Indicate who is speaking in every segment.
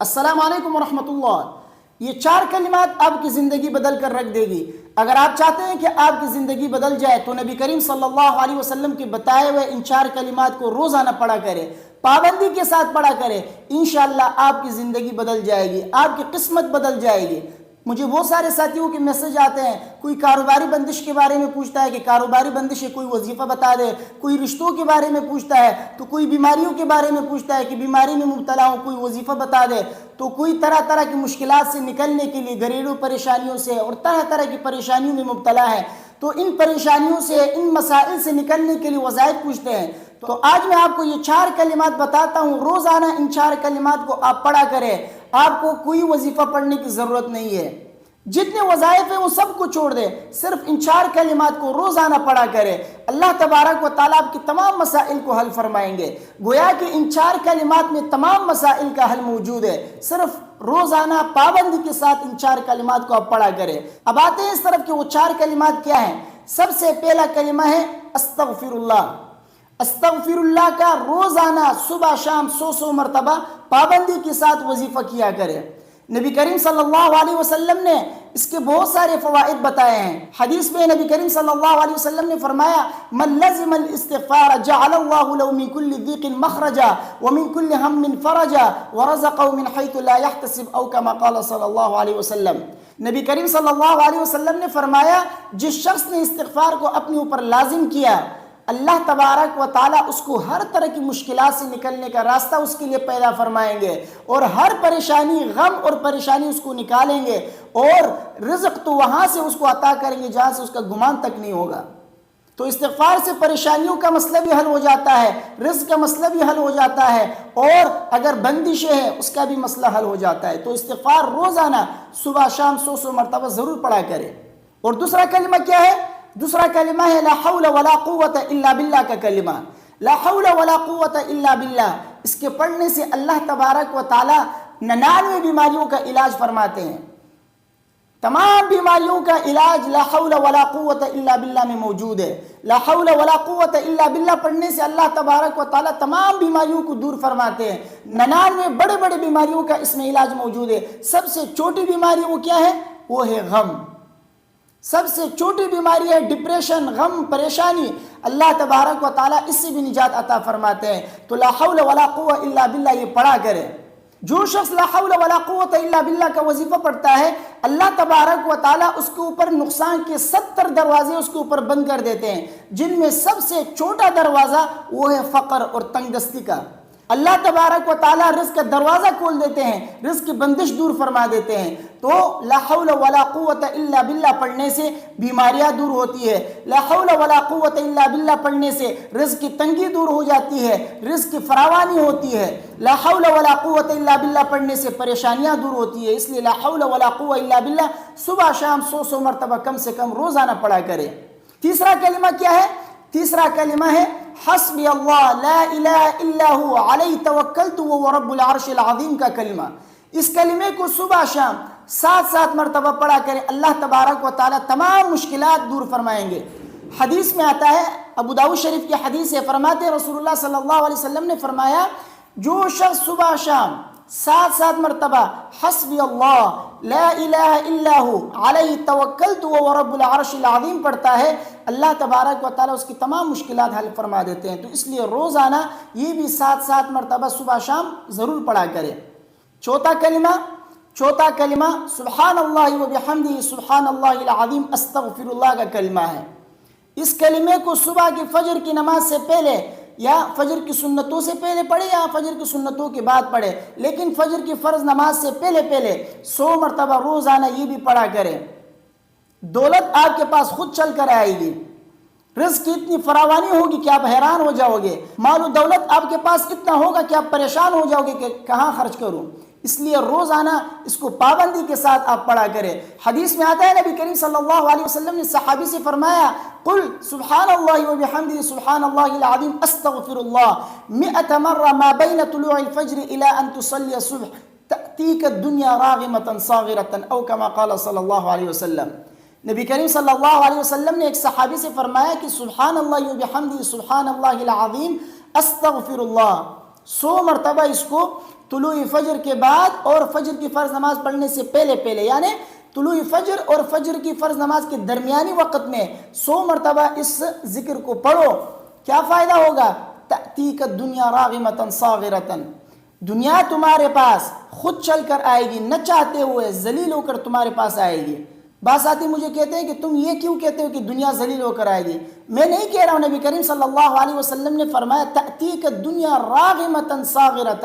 Speaker 1: السلام علیکم ورحمۃ اللہ۔ یہ 4 کلمات آپ کی زندگی بدل کر رکھ دے گی۔ اگر آپ چاہتے ہیں کہ آپ کی زندگی بدل جائے تو نبی کریم صلی اللہ علیہ وسلم کے بتائے ہوئے ان 4 کلمات کو روزانہ پڑھا کرے، پابندی کے ساتھ پڑھا کرے، انشاءاللہ آپ کی زندگی بدل جائے گی، آپ کی قسمت بدل جائے گی۔ مجھے بہت سارے ساتھیوں کے میسج آتے ہیں، کوئی کاروباری بندش کے بارے میں پوچھتا ہے کہ کاروباری بندش ہے، کوئی وظیفہ بتا دے، کوئی رشتوں کے بارے میں پوچھتا ہے، تو کوئی بیماریوں کے بارے میں پوچھتا ہے کہ بیماری میں مبتلا ہوں، کوئی وظیفہ بتا دے، تو کوئی طرح طرح کی مشکلات سے نکلنے کے لیے، گھریلو پریشانیوں سے اور طرح طرح کی پریشانیوں میں مبتلا ہے، تو ان پریشانیوں سے، ان مسائل سے نکلنے کے لیے وظائف پوچھتے ہیں۔ تو آج میں آپ کو یہ 4 کلمات بتاتا ہوں، روزانہ ان 4 کلمات کو آپ پڑھا کریں، آپ کو کوئی وظیفہ پڑھنے کی ضرورت نہیں ہے، جتنے وظائف ہیں وہ سب کو چھوڑ دے، صرف ان 4 کلمات کو روزانہ پڑھا کرے، اللہ تبارک و تعالیٰ آپ کی تمام مسائل کو حل فرمائیں گے۔ گویا کہ ان 4 کلمات میں تمام مسائل کا حل موجود ہے، صرف روزانہ پابندی کے ساتھ ان 4 کلمات کو آپ پڑھا کریں۔ اب آتے ہیں اس طرف کہ وہ 4 کلمات کیا ہیں۔ سب سے پہلا کلمہ ہے استغفر اللہ۔ استغفر اللہ کا روزانہ صبح شام 100 مرتبہ پابندی کے ساتھ وظیفہ کیا کرے۔ نبی کریم صلی اللہ علیہ وسلم نے اس کے بہت سارے فوائد بتائے ہیں۔ حدیث میں نبی کریم صلی اللہ علیہ وسلم نے فرمایا، من لزم الاستغفار جعل اللہ له من كل ضيق مخرجا ومن كل هم فرجا ورزقه من حيث لا يحتسب او كما قال صلی اللہ علیہ وسلم۔ نبی کریم صلی اللہ علیہ وسلم نے فرمایا، جس شخص نے استغفار کو اپنے اوپر لازم کیا، اللہ تبارک و تعالیٰ اس کو ہر طرح کی مشکلات سے نکلنے کا راستہ اس کے لیے پیدا فرمائیں گے، اور ہر پریشانی، غم اور پریشانی اس کو نکالیں گے، اور رزق تو وہاں سے اس کو عطا کریں گے جہاں سے اس کا گمان تک نہیں ہوگا۔ تو استغفار سے پریشانیوں کا مسئلہ بھی حل ہو جاتا ہے، رزق کا مسئلہ بھی حل ہو جاتا ہے، اور اگر بندشیں ہیں اس کا بھی مسئلہ حل ہو جاتا ہے۔ تو استغفار روزانہ صبح شام 100 مرتبہ ضرور پڑھا کرے۔ اور دوسرا کلمہ کیا ہے؟ دوسرا کلمہ ہے لا حول ولا قوت الا باللہ کا کلمہ۔ لا حول ولا قوت الا باللہ، اس کے پڑھنے سے اللہ تبارک و تعالی 99 بیماریوں کا علاج فرماتے ہیں۔ تمام بیماریوں کا علاج لا حول ولا قوت الا باللہ میں موجود ہے۔ لا حول ولا قوت الا باللہ پڑھنے سے اللہ تبارک و تعالی تمام بیماریوں کو دور فرماتے ہیں۔ 99 بڑے بڑے بیماریوں کا اس میں علاج موجود ہے۔ سب سے چھوٹی بیماری وہ کیا ہے؟ وہ ہے غم۔ سب سے چھوٹی بیماری ہے ڈپریشن، غم، پریشانی۔ اللہ تبارک و تعالیٰ اس سے بھی نجات عطا فرماتے ہیں۔ تو لا حول ولا قوت الا باللہ یہ پڑھا کرے۔ جو شخص لا حول ولا قوت الا باللہ کا وظیفہ پڑھتا ہے، اللہ تبارک و تعالیٰ اس کے اوپر نقصان کے 70 دروازے اس کے اوپر بند کر دیتے ہیں، جن میں سب سے چھوٹا دروازہ وہ ہے فقر اور تنگ دستی کا۔ اللہ تبارک و تعالیٰ رزق کا دروازہ کھول دیتے ہیں، رزق کی بندش دور فرما دیتے ہیں۔ تو لا حول ولا قوت الا باللہ پڑھنے سے بیماریاں دور ہوتی ہے، لا حول ولا قوت الا باللہ پڑھنے سے رزق کی تنگی دور ہو جاتی ہے، رزق کی فراوانی ہوتی ہے۔ لا حول ولا قوت الا باللہ پڑھنے سے پریشانیاں دور ہوتی ہے۔ اس لیے لا حول ولا قوت الا باللہ صبح شام 100 مرتبہ کم سے کم روزانہ پڑھا کرے۔ تیسرا کلمہ کیا ہے؟ تیسرا کلمہ ہے حسبی اللہ لا الہ الا هو علیہ توکلت وهو رب العرش العظیم کا کلمہ۔ اس کلمے کو صبح شام 7 مرتبہ پڑھا کریں، اللہ تبارک و تعالی تمام مشکلات دور فرمائیں گے۔ حدیث میں آتا ہے، ابو داؤد شریف کی حدیث ہے، فرماتے ہیں رسول اللہ صلی اللہ علیہ وسلم نے فرمایا، جو شخص صبح شام 7 مرتبہ حسبی اللہ لا الہ الا ہو علیہ توکلت وهو رب العرش العظیم پڑھتا ہے، اللہ تبارک و تعالیٰ اس کی تمام مشکلات حل فرما دیتے ہیں۔ تو اس لیے روزانہ یہ بھی 7 مرتبہ صبح شام ضرور پڑھا کرے۔ چوتھا کلمہ سبحان اللہ و بحمدہ سبحان اللہ العظیم استغفر اللہ کا کلمہ ہے۔ اس کلمے کو صبح کی فجر کی نماز سے پہلے یا فجر کی سنتوں سے پہلے پڑھے یا فجر کی سنتوں کے بعد پڑھے، لیکن فجر کی فرض نماز سے پہلے 100 مرتبہ روزانہ یہ بھی پڑھا کریں۔ دولت آپ کے پاس خود چل کر آئے گی، رزق کی اتنی فراوانی ہوگی کہ آپ حیران ہو جاؤ گے، مال و دولت آپ کے پاس اتنا ہوگا کہ آپ پریشان ہو جاؤ گے کہ کہاں خرچ کروں۔ اس لیے روزانہ اس کو پابندی کے ساتھ آپ پڑھا کریں۔ حدیث میں آتا ہے نبی کریم صلی اللہ علیہ وسلم نے صحابی سے فرمایا، قل سبحان اللہ و بحمدہ سبحان اللہ العظیم استغفر اللہ 100 مرہ ما بین طلوع الفجر الى ان تصلی الصبح تأتیک الدنیا راغمة صاغرة او کما قال صلی اللہ علیہ وسلم۔ نبی کریم صلی اللہ علیہ وسلم نے ایک صحابی سے فرمایا کہ سبحان اللہ و بحمدہ سبحان اللہ العظیم استغفر اللہ 100 مرتبہ اس کو طلوع فجر کے بعد اور فجر کی فرض نماز پڑھنے سے پہلے پہلے، یعنی طلوع فجر اور فجر کی فرض نماز کے درمیانی وقت میں 100 مرتبہ اس ذکر کو پڑھو، کیا فائدہ ہوگا؟ تأتیک الدنیا راغمۃ صاغرۃ، دنیا تمہارے پاس خود چل کر آئے گی، نہ چاہتے ہوئے ذلیل ہو کر تمہارے پاس آئے گی۔ بعض ساتھی مجھے کہتے ہیں کہ تم یہ کیوں کہتے ہو کہ دنیا ذلیل ہو کر آئے گی؟ میں نہیں کہہ رہا ہوں، نبی کریم صلی اللہ علیہ وسلم نے فرمایا تأتیک الدنیا راغمۃ صاغرۃ،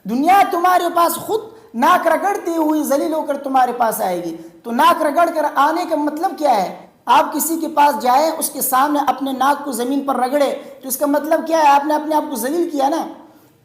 Speaker 1: دنیا تمہارے پاس خود ناک رگڑتی ہوئی ذلیل ہو کر تمہارے پاس آئے گی۔ تو ناک رگڑ کر آنے کا مطلب کیا ہے؟ آپ کسی کے پاس جائیں، اس کے سامنے اپنے ناک کو زمین پر رگڑے تو اس کا مطلب کیا ہے؟ آپ نے اپنے آپ کو ذلیل کیا نا۔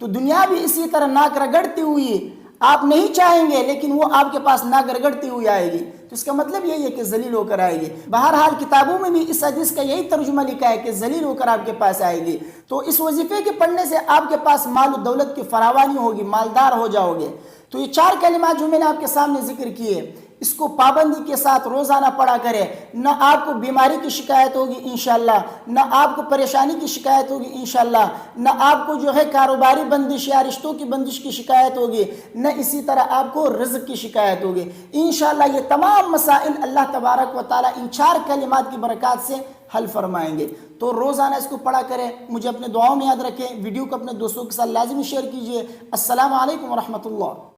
Speaker 1: تو دنیا بھی اسی طرح ناک رگڑتی ہوئی، آپ نہیں چاہیں گے لیکن وہ آپ کے پاس ناک رگڑتی ہوئی آئے گی، تو اس کا مطلب یہی ہے کہ ذلیل ہو کر آئے گی۔ بہرحال کتابوں میں بھی اس حدیث کا یہی ترجمہ لکھا ہے کہ ذلیل ہو کر آپ کے پاس آئے گی۔ تو اس وظیفے کے پڑھنے سے آپ کے پاس مال و دولت کی فراوانی ہوگی، مالدار ہو جاؤ گے۔ تو یہ 4 کلمات جو میں نے آپ کے سامنے ذکر کیے، اس کو پابندی کے ساتھ روزانہ پڑھا کرے، نہ آپ کو بیماری کی شکایت ہوگی انشاءاللہ، نہ آپ کو پریشانی کی شکایت ہوگی انشاءاللہ، نہ آپ کو جو ہے کاروباری بندش یا رشتوں کی بندش کی شکایت ہوگی، نہ اسی طرح آپ کو رزق کی شکایت ہوگی انشاءاللہ۔ یہ تمام مسائل اللہ تبارک و تعالیٰ ان 4 کلمات کی برکات سے حل فرمائیں گے۔ تو روزانہ اس کو پڑھا کریں، مجھے اپنے دعاؤں میں یاد رکھیں، ویڈیو کو اپنے دوستوں کے ساتھ لازمی شیئر کیجیے۔ السلام علیکم ورحمۃ اللہ۔